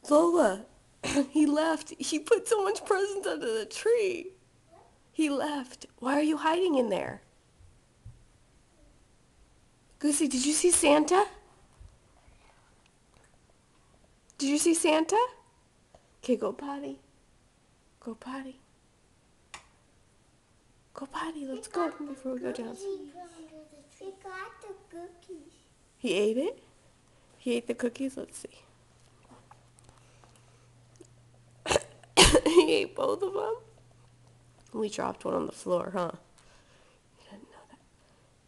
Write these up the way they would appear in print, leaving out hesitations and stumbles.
Lola, he left. He put so much presents under the tree. He left. Why are you hiding in there? Goosey, did you see Santa? Did you see Santa? Okay, go potty. Go potty. Go potty. Let's go before we go down. He got the cookies. He ate it? He ate the cookies? Let's see. He ate both of them? We dropped one on the floor, huh? You didn't know that.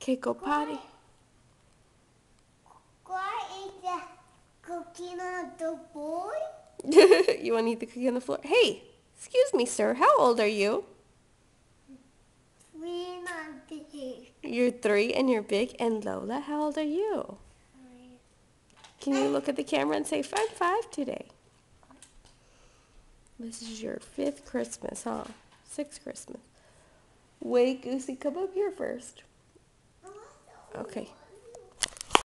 Okay, go potty. Why is the cookie on the board? You want to eat the cookie on the floor? Hey, excuse me, sir. How old are you? 3 and big. You're 3 and you're big. And Lola, how old are you? Can you look at the camera and say, I'm 5 today? This is your 5th Christmas, huh? 6th Christmas. Wait, Goosey, come up here first. Okay.